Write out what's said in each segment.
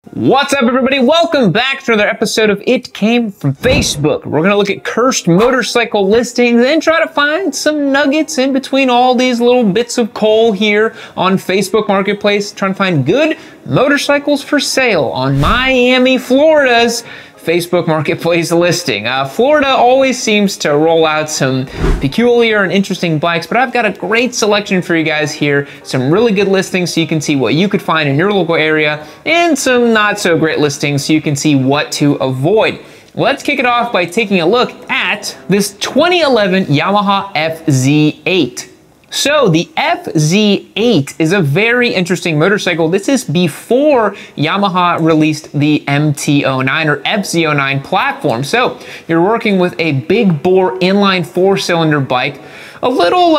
What's up, everybody? Welcome back to another episode of It Came From Facebook. We're going to look at cursed motorcycle listings and try to find some nuggets in between all these little bits of coal here on Facebook Marketplace, trying to find good motorcycles for sale on Miami, Florida's Facebook Marketplace listing. Florida always seems to roll out some peculiar and interesting bikes, but I've got a great selection for you guys here. Some really good listings so you can see what you could find in your local area, and some not so great listings so you can see what to avoid. Let's kick it off by taking a look at this 2011 Yamaha FZ8. So the FZ8 is a very interesting motorcycle. This is before Yamaha released the MT-09 or FZ09 platform. So you're working with a big bore inline 4-cylinder bike, a little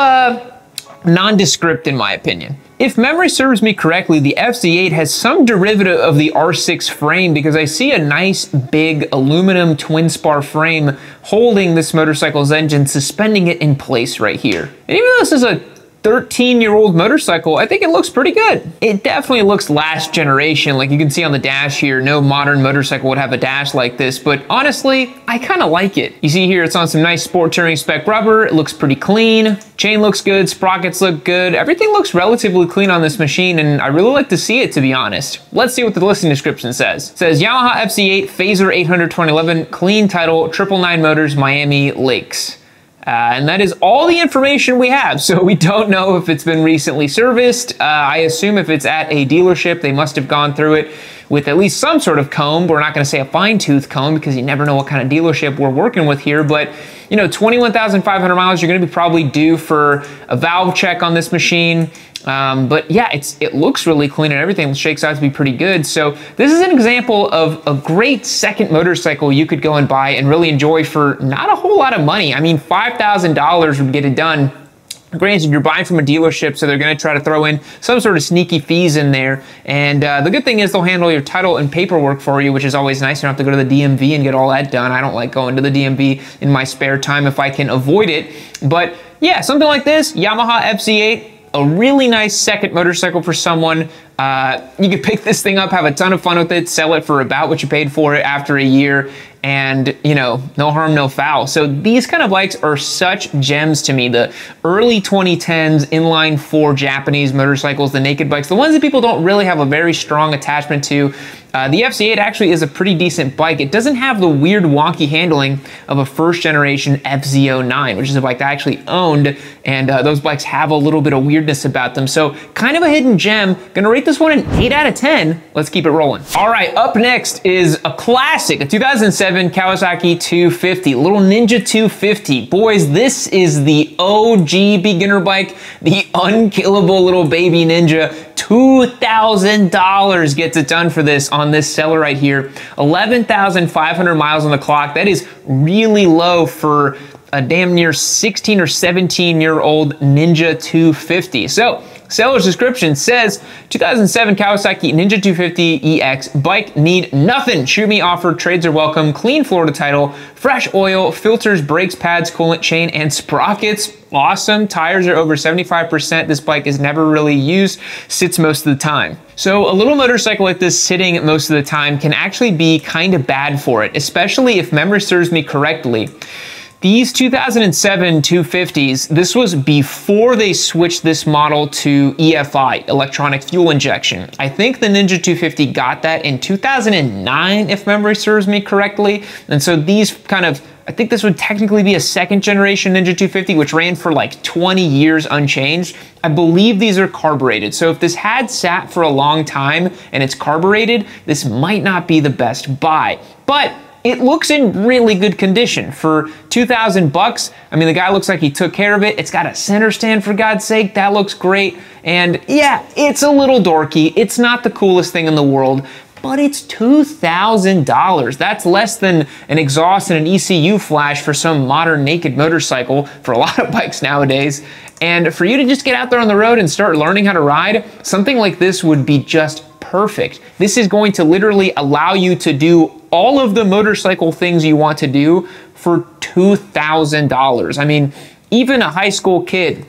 nondescript in my opinion. If memory serves me correctly, the FZ8 has some derivative of the R6 frame because I see a nice big aluminum twin spar frame holding this motorcycle's engine, suspending it in place right here. And even though this is a 13-year-old motorcycle, I think it looks pretty good. It definitely looks last generation. Like you can see on the dash here, no modern motorcycle would have a dash like this, but honestly, I kind of like it. You see here, it's on some nice sport touring spec rubber. It looks pretty clean. Chain looks good, sprockets look good. Everything looks relatively clean on this machine, and I really like to see it, to be honest. Let's see what the listing description says. It says Yamaha FZ8 Phaser 800 2011, clean title, 999 motors, Miami Lakes. And that is all the information we have. So we don't know if it's been recently serviced. I assume if it's at a dealership, they must have gone through it with at least some sort of comb. We're not going to say a fine-tooth comb because you never know what kind of dealership we're working with here. But, you know, 21,500 miles, you're going to be probably due for a valve check on this machine. But yeah, it looks really clean and everything shakes out to be pretty good. So this is an example of a great second motorcycle you could go and buy and really enjoy for not a whole lot of money. I mean, $5,000 would get it done. Granted, you're buying from a dealership, so they're going to try to throw in some sort of sneaky fees in there. And the good thing is they'll handle your title and paperwork for you, which is always nice. You don't have to go to the DMV and get all that done. I don't like going to the DMV in my spare time if I can avoid it. But yeah, something like this, Yamaha FZ8, a really nice second motorcycle for someone. You could pick this thing up, have a ton of fun with it, sell it for about what you paid for it after a year, and, you know, no harm, no foul. So these kind of bikes are such gems to me. The early 2010s inline 4 Japanese motorcycles, the naked bikes, the ones that people don't really have a very strong attachment to. The FZ8 actually is a pretty decent bike. It doesn't have the weird wonky handling of a first generation FZ09, which is a bike that I actually owned, and those bikes have a little bit of weirdness about them. So kind of a hidden gem. Gonna rate this one an 8 out of 10. Let's keep it rolling. All right, up next is a classic, a 2007 Kawasaki 250, little Ninja 250. Boys, this is the OG beginner bike, the unkillable little baby Ninja. $2,000 gets it done for this on this seller right here. 11,500 miles on the clock. That is really low for a damn near 16 or 17-year-old Ninja 250. So, seller's description says, 2007 Kawasaki Ninja 250 EX, bike need nothing. Shoot me offer, trades are welcome, clean Florida title, fresh oil, filters, brakes, pads, coolant, chain, and sprockets. Awesome. Tires are over 75%. This bike is never really used, sits most of the time. So a little motorcycle like this sitting most of the time can actually be kind of bad for it, especially if memory serves me correctly. These 2007 250s, this was before they switched this model to EFI, electronic fuel injection. I think the Ninja 250 got that in 2009, if memory serves me correctly. And so these kind of, I think this would technically be a second generation Ninja 250, which ran for like 20 years unchanged. I believe these are carbureted. So if this had sat for a long time and it's carbureted, this might not be the best buy. But it looks in really good condition for 2,000 bucks. I mean, the guy looks like he took care of it. It's got a center stand, for God's sake. That looks great. And yeah, it's a little dorky. It's not the coolest thing in the world, but it's $2,000. That's less than an exhaust and an ECU flash for some modern naked motorcycle for a lot of bikes nowadays. And for you to just get out there on the road and start learning how to ride, something like this would be just perfect. This is going to literally allow you to do all of the motorcycle things you want to do for $2,000. I mean, even a high school kid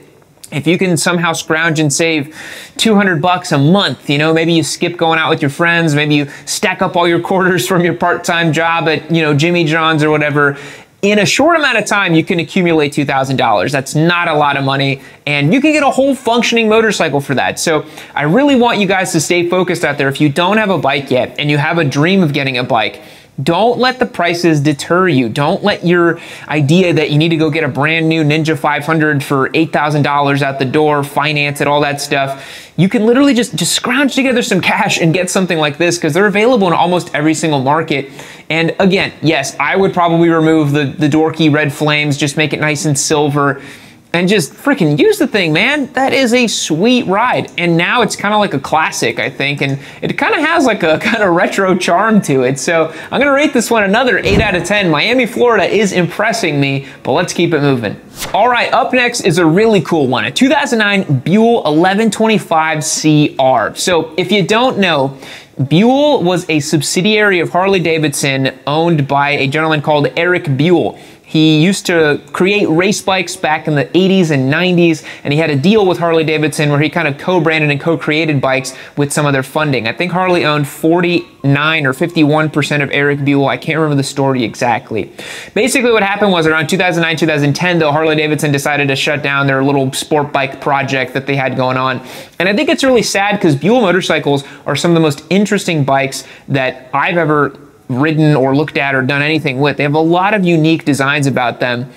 if you can somehow scrounge and save 200 bucks a month, you know, maybe you skip going out with your friends, maybe you stack up all your quarters from your part-time job at, you know, Jimmy John's or whatever. In a short amount of time, you can accumulate $2,000. That's not a lot of money, and you can get a whole functioning motorcycle for that. So I really want you guys to stay focused out there. If you don't have a bike yet and you have a dream of getting a bike, don't let the prices deter you. Don't let your idea that you need to go get a brand new Ninja 500 for $8,000 out the door, finance it, all that stuff. You can literally just scrounge together some cash and get something like this, because they're available in almost every single market. And again, yes, I would probably remove the dorky red flames, just make it nice and silver, and just freaking use the thing, man. That is a sweet ride. And now it's kind of like a classic, I think, and it kind of has like a kind of retro charm to it. So I'm gonna rate this one another 8 out of 10. Miami, Florida is impressing me, but let's keep it moving. All right, up next is a really cool one, a 2009 Buell 1125CR. So if you don't know, Buell was a subsidiary of Harley-Davidson owned by a gentleman called Eric Buell. He used to create race bikes back in the 80s and 90s, and he had a deal with Harley-Davidson where he kind of co-branded and co-created bikes with some of their funding. I think Harley owned 49 or 51% of Eric Buell. I can't remember the story exactly. Basically what happened was around 2009, 2010, though, Harley-Davidson decided to shut down their little sport bike project that they had going on. And I think it's really sad because Buell motorcycles are some of the most interesting bikes that I've ever ridden or looked at or done anything with. They have a lot of unique designs about them,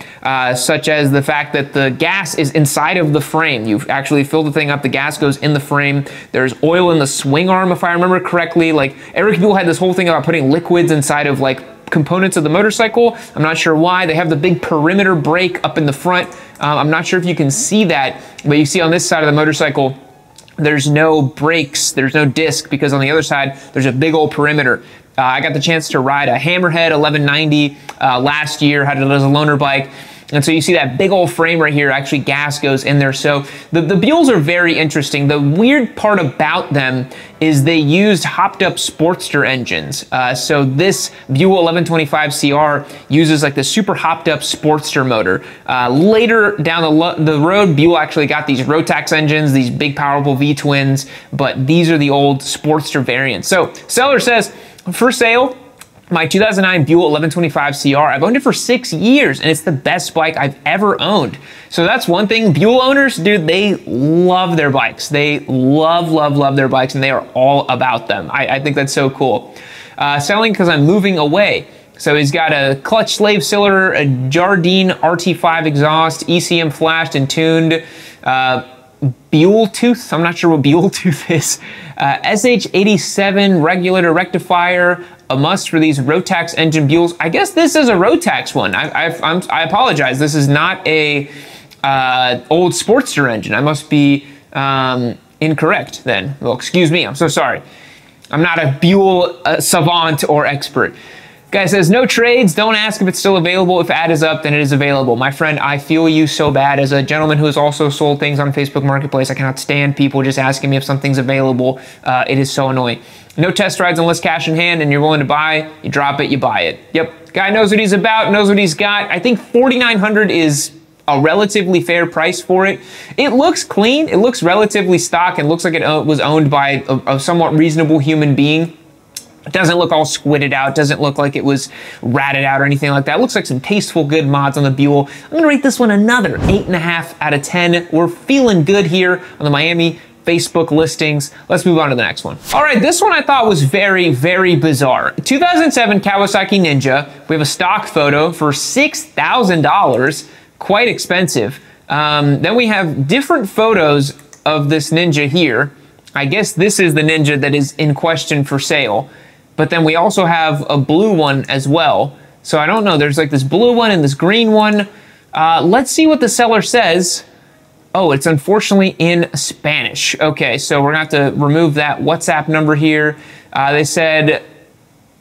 such as the fact that the gas is inside of the frame. You actually fill the thing up, the gas goes in the frame. There's oil in the swing arm, if I remember correctly. Like, Eric Buell had this whole thing about putting liquids inside of like components of the motorcycle. I'm not sure why. They have the big perimeter brake up in the front. I'm not sure if you can see that, but you see on this side of the motorcycle, there's no brakes, there's no disc, because on the other side, there's a big old perimeter. I got the chance to ride a Hammerhead 1190 last year, had it as a loaner bike. And so you see that big old frame right here, actually gas goes in there. So the Buells are very interesting. The weird part about them is they used hopped up Sportster engines. So this Buell 1125CR uses like the super hopped up Sportster motor. Later down the road, Buell actually got these Rotax engines, these big powerful V-twins, but these are the old Sportster variants. So seller says, for sale, my 2009 Buell 1125CR. I've owned it for 6 years, and it's the best bike I've ever owned. So that's one thing. Buell owners, dude, they love their bikes. They love, love, love their bikes, and they are all about them. I think that's so cool. Selling because I'm moving away. So he's got a clutch slave cylinder, a Jardine RT5 exhaust, ECM flashed and tuned, Buell tooth. I'm not sure what Buell tooth is. SH87 regulator rectifier, a must for these Rotax engine Buells. I guess this is a Rotax one. I apologize. This is not a old Sportster engine. I must be incorrect then. Well, excuse me. I'm so sorry. I'm not a Buell savant or expert. Guy says, no trades, don't ask if it's still available. If ad is up, then it is available. My friend, I feel you so bad. As a gentleman who has also sold things on Facebook Marketplace, I cannot stand people just asking me if something's available. It is so annoying. No test rides unless cash in hand and you're willing to buy, you drop it, you buy it. Yep, guy knows what he's about, knows what he's got. I think $4,900 is a relatively fair price for it. It looks clean, it looks relatively stock, and looks like it was owned by a somewhat reasonable human being. It doesn't look all squidded out, doesn't look like it was ratted out or anything like that. It looks like some tasteful, good mods on the Buell. I'm gonna rate this one another 8.5 out of 10. We're feeling good here on the Miami Facebook listings. Let's move on to the next one. All right, this one I thought was very, very bizarre. 2007 Kawasaki Ninja. We have a stock photo for $6,000, quite expensive. Then we have different photos of this Ninja here. I guess this is the Ninja that is in question for sale. But then we also have a blue one as well. So I don't know, there's like this blue one and this green one. Let's see what the seller says. Oh, it's unfortunately in Spanish. Okay, so we're gonna have to remove that WhatsApp number here. They said,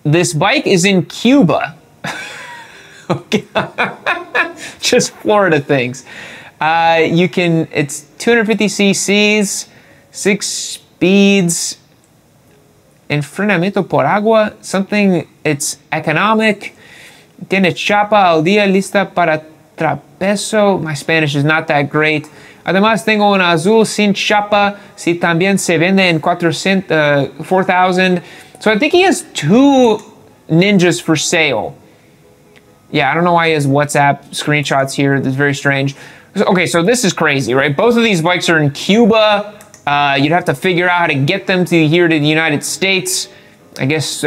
this bike is in Cuba. Okay. Just Florida things. It's 250 cc's, 6 speeds, enfrenamiento por agua, something, it's economic, tiene chapa al día lista para trapezo. My Spanish is not that great. Además tengo un azul sin chapa, si también se vende en 4,000. So I think he has 2 Ninjas for sale. Yeah, I don't know why he has WhatsApp screenshots here. That's very strange. Okay, so this is crazy, right? Both of these bikes are in Cuba. You'd have to figure out how to get them here to the United States. I guess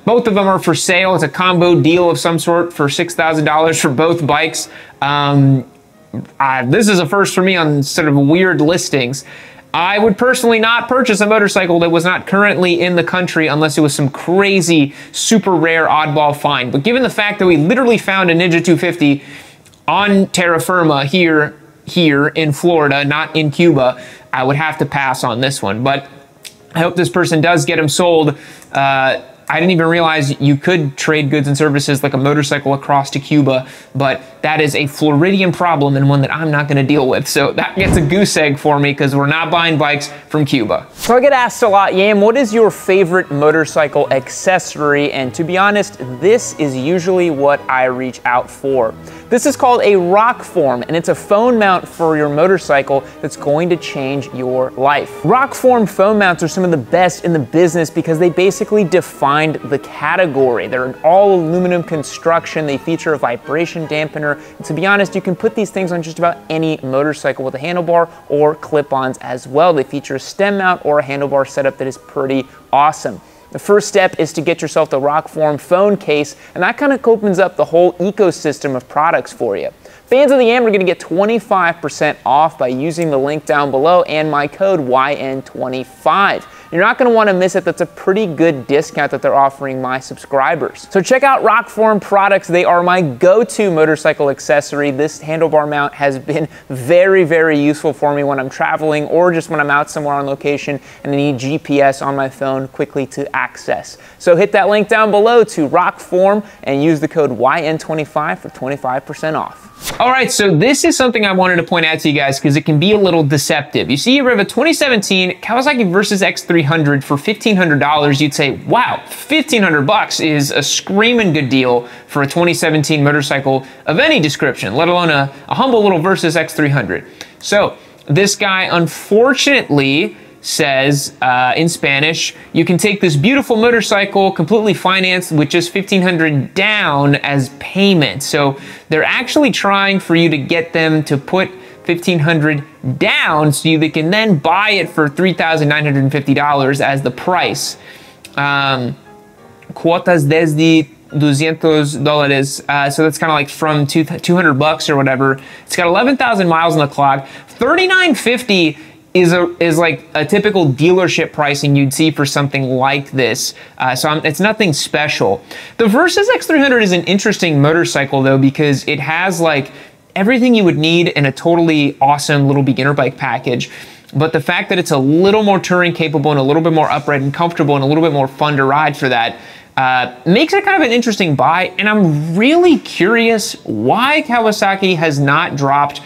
both of them are for sale. It's a combo deal of some sort for $6,000 for both bikes. This is a first for me on sort of weird listings. I would personally not purchase a motorcycle that was not currently in the country unless it was some crazy, super rare oddball find. But given the fact that we literally found a Ninja 250 on terra firma here in Florida, not in Cuba, I would have to pass on this one. But I hope this person does get them sold. I didn't even realize you could trade goods and services like a motorcycle across to Cuba, but that is a Floridian problem and one that I'm not gonna deal with. So that gets a goose egg for me because we're not buying bikes from Cuba. So I get asked a lot, Yam, what is your favorite motorcycle accessory? And to be honest, this is usually what I reach out for. This is called a rock form, and it's a phone mount for your motorcycle that's going to change your life. Rock form phone mounts are some of the best in the business because they basically defined the category. They're an all aluminum construction. They feature a vibration dampener. And to be honest, you can put these things on just about any motorcycle with a handlebar or clip-ons as well. They feature a stem mount or a handlebar setup that is pretty awesome. The first step is to get yourself the Rockform phone case, and that kind of opens up the whole ecosystem of products for you. Fans of the Yam are going to get 25% off by using the link down below and my code YN25. You're not going to want to miss it. That's a pretty good discount that they're offering my subscribers. So check out Rockform products. They are my go-to motorcycle accessory. This handlebar mount has been very, very useful for me when I'm traveling or just when I'm out somewhere on location and I need GPS on my phone quickly to access. So hit that link down below to Rockform and use the code YN25 for 25% off. All right, so this is something I wanted to point out to you guys because it can be a little deceptive. You see here we have a 2017 Kawasaki Versys X300 for $1,500. You'd say, wow, 1,500 bucks is a screaming good deal for a 2017 motorcycle of any description, let alone a humble little Versys X300. So this guy, unfortunately, says in Spanish, you can take this beautiful motorcycle completely financed with just $1,500 down as payment. So they're actually trying for you to get them to put $1,500 down so they can then buy it for $3,950 as the price. Cuotas desde $200. So that's kind of like from 200 bucks or whatever. It's got 11,000 miles on the clock. $3,950 is like a typical dealership pricing you'd see for something like this. It's nothing special. The Versys X300 is an interesting motorcycle though because it has like everything you would need in a totally awesome little beginner bike package. But the fact that it's a little more touring capable and a little bit more upright and comfortable and a little bit more fun to ride for that makes it kind of an interesting buy. And I'm really curious why Kawasaki has not dropped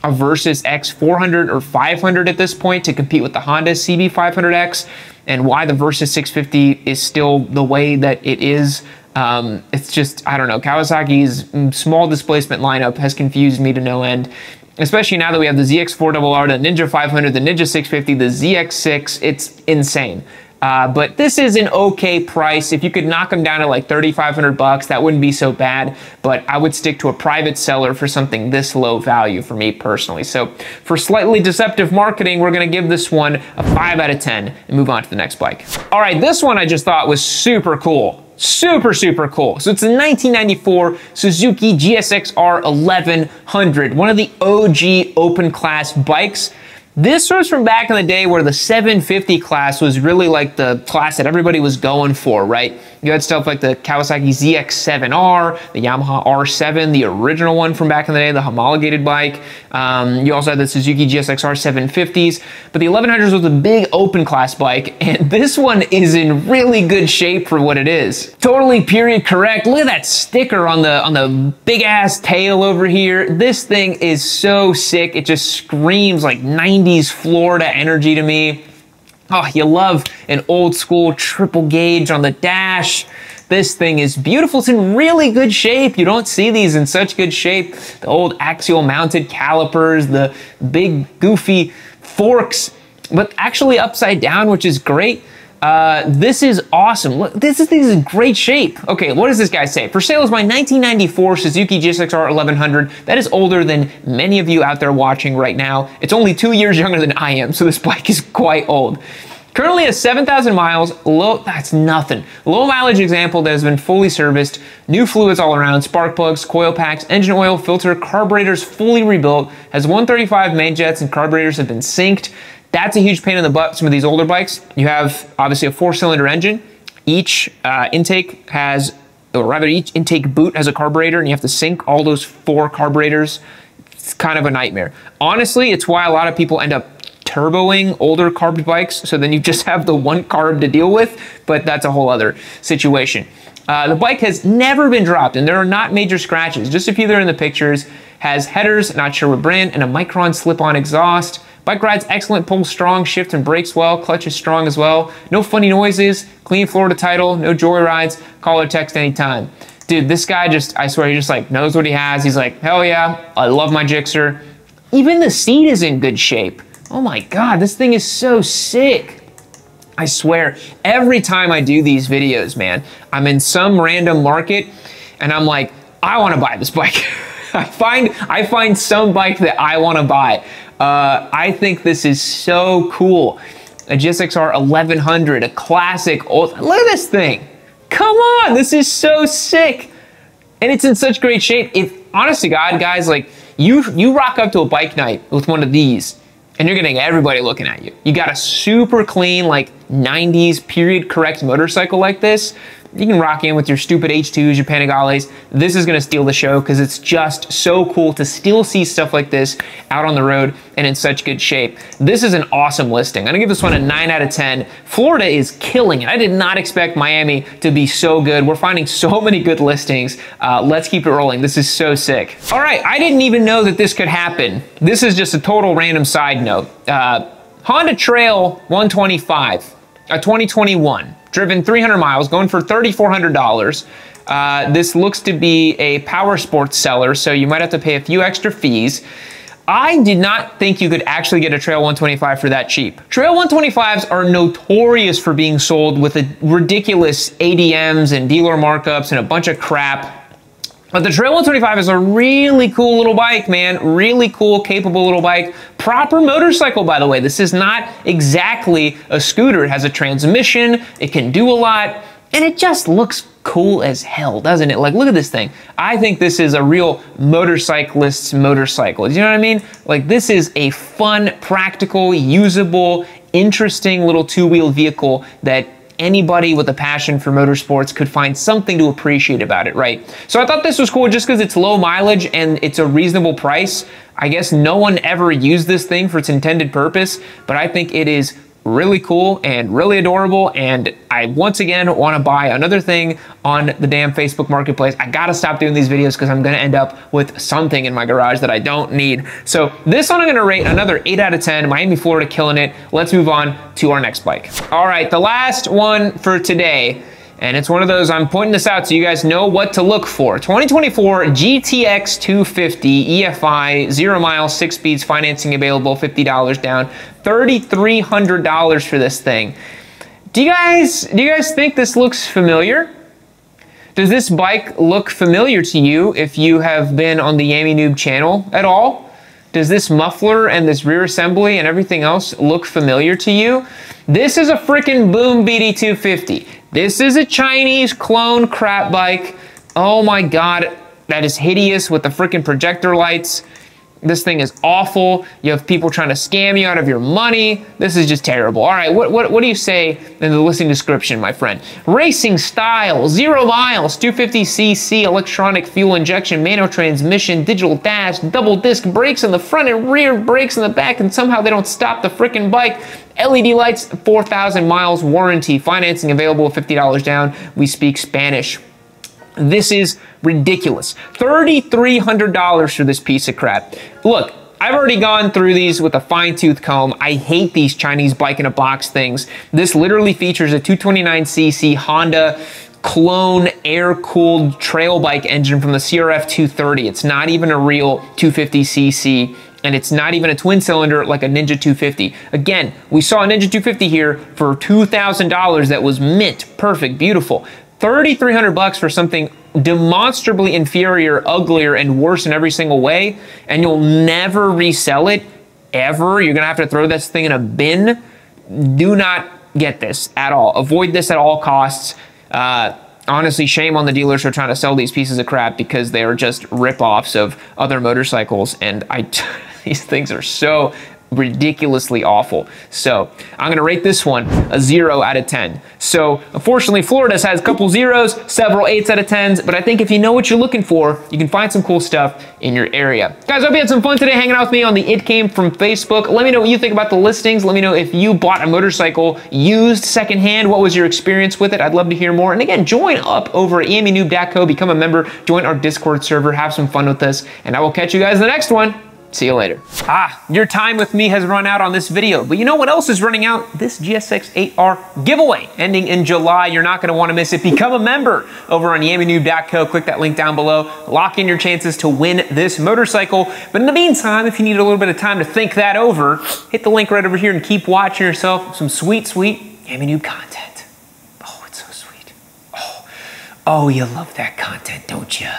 a Versys X400 or 500 at this point to compete with the Honda CB500X, and why the Versys 650 is still the way that it is. It's just, I don't know, Kawasaki's small displacement lineup has confused me to no end, especially now that we have the ZX4RR, the Ninja 500, the Ninja 650, the ZX6, it's insane. But this is an okay price. If you could knock them down to like 3,500 bucks, that wouldn't be so bad, but I would stick to a private seller for something this low value for me personally. So for slightly deceptive marketing, we're gonna give this one a 5 out of 10 and move on to the next bike. All right, this one I just thought was super cool. Super, super cool. So it's a 1994 Suzuki GSX-R 1100, one of the OG open class bikes. This was from back in the day where the 750 class was really like the class that everybody was going for, right? You had stuff like the Kawasaki ZX-7R, the Yamaha R7, the original one from back in the day, the homologated bike. You also had the Suzuki GSX-R 750s, but the 1100s was a big open class bike, and this one is in really good shape for what it is. Totally period correct. Look at that sticker on the big ass tail over here. This thing is so sick. It just screams like 90s Florida energy to me. Oh, you love an old school triple gauge on the dash. This thing is beautiful. It's in really good shape. You don't see these in such good shape. The old axial mounted calipers, the big goofy forks, but actually upside down, which is great. This is awesome. Look, this is in great shape. Okay, what does this guy say? For sale is my 1994 Suzuki GSX-R 1100. That is older than many of you out there watching right now. It's only 2 years younger than I am, so this bike is quite old. Currently has 7,000 miles, that's nothing. Low mileage example that has been fully serviced, new fluids all around, spark plugs, coil packs, engine oil, filter, carburetors fully rebuilt, has 135 main jets and carburetors have been synced. That's a huge pain in the butt, some of these older bikes. You have obviously a 4-cylinder engine. Each intake has, or rather each intake boot has a carburetor and you have to sync all those 4 carburetors. It's kind of a nightmare. Honestly, it's why a lot of people end up turboing older carb bikes, so then you just have the one carb to deal with, but that's a whole other situation. The bike has never been dropped and there are not major scratches. Just a few there in the pictures. Has headers, not sure what brand, and a Micron slip-on exhaust. Bike rides excellent, pulls strong, shifts and brakes well, clutch is strong as well. No funny noises, clean Florida title, no joy rides, call or text anytime. Dude, this guy just, I swear, he just like knows what he has. He's like, hell yeah, I love my Gixxer. Even the seat is in good shape. Oh my God, this thing is so sick. I swear, every time I do these videos, man, I'm in some random market and I'm like, I wanna buy this bike. I find some bike that I wanna buy. I think this is so cool. A GSX-R 1100, a classic old, look at this thing. Come on, this is so sick. And it's in such great shape. If, honest to God, guys, like you rock up to a bike night with one of these and you're getting everybody looking at you. You got a super clean, like 90s period correct motorcycle like this. You can rock in with your stupid H2s, your Panigales. This is gonna steal the show because it's just so cool to still see stuff like this out on the road and in such good shape. This is an awesome listing. I'm gonna give this one a 9 out of 10. Florida is killing it. I did not expect Miami to be so good. We're finding so many good listings. Let's keep it rolling. This is so sick. All right, I didn't even know that this could happen. This is just a total random side note. Honda Trail 125, a 2021. Driven 300 miles, going for $3,400. This looks to be a power sports seller, so you might have to pay a few extra fees. I did not think you could actually get a Trail 125 for that cheap. Trail 125s are notorious for being sold with a ridiculous ADMs and dealer markups and a bunch of crap. But the Trail 125 is a really cool little bike, man. Really cool, capable little bike. Proper motorcycle, by the way. This is not exactly a scooter. It has a transmission, it can do a lot, and it just looks cool as hell, doesn't it? Like, look at this thing. I think this is a real motorcyclist's motorcycle. You know what I mean? Like, this is a fun, practical, usable, interesting little two-wheel vehicle that anybody with a passion for motorsports could find something to appreciate about it, right? So I thought this was cool just because it's low mileage and it's a reasonable price. I guess no one ever used this thing for its intended purpose, but I think it is really cool and really adorable, and I once again want to buy another thing on the damn Facebook Marketplace. I gotta stop doing these videos because I'm gonna end up with something in my garage that I don't need. So this one I'm gonna rate another 8 out of 10. Miami, Florida, killing it. Let's move on to our next bike. All right, the last one for today, and it's one of those, I'm pointing this out so you guys know what to look for. 2024 GTX 250 EFI, 0 miles, 6 speeds, financing available, $50 down, $3,300 for this thing. Do you guys think this looks familiar? Does this bike look familiar to you if you have been on the Yami Noob channel at all? Does this muffler and this rear assembly and everything else look familiar to you? This is a freaking Boom BD250. This is a Chinese clone crap bike. Oh my God, that is hideous with the freaking projector lights. This thing is awful. You have people trying to scam you out of your money. This is just terrible. All right, what do you say in the listing description, my friend? Racing style, 0 miles, 250cc, electronic fuel injection, manual transmission, digital dash, double disc brakes in the front and rear, brakes in the back, and somehow they don't stop the freaking bike. LED lights, 4,000 miles warranty, financing available, $50 down. We speak Spanish. This is ridiculous. $3,300 for this piece of crap. Look, I've already gone through these with a fine-tooth comb. I hate these Chinese bike-in-a-box things. This literally features a 229cc Honda clone air-cooled trail bike engine from the CRF 230. It's not even a real 250cc, and it's not even a twin cylinder like a Ninja 250. Again, we saw a Ninja 250 here for $2,000 that was mint, perfect, beautiful. 3,300 bucks for something demonstrably inferior, uglier, and worse in every single way, and you'll never resell it, ever. You're gonna have to throw this thing in a bin. Do not get this at all. Avoid this at all costs. Honestly, shame on the dealers who are trying to sell these pieces of crap, because they are just rip-offs of other motorcycles, and these things are so ridiculously awful. So I'm gonna rate this one a 0 out of 10. So unfortunately, Florida's has a couple zeros, several 8s out of 10s, but I think if you know what you're looking for, you can find some cool stuff in your area. Guys, I hope you had some fun today hanging out with me on the It Came From Facebook. Let me know what you think about the listings. Let me know if you bought a motorcycle used secondhand. What was your experience with it? I'd love to hear more. And again, join up over at emunoob.co, become a member, join our Discord server, have some fun with us, and I will catch you guys in the next one. See you later. Your time with me has run out on this video, but you know what else is running out? This GSX-R giveaway ending in July. You're not gonna wanna miss it. Become a member over on emunoob.co. Click that link down below. Lock in your chances to win this motorcycle. But in the meantime, if you need a little bit of time to think that over, hit the link right over here and keep watching yourself some sweet, sweet Yamanoob content. Oh, it's so sweet. Oh, you love that content, don't you?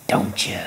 Don't you?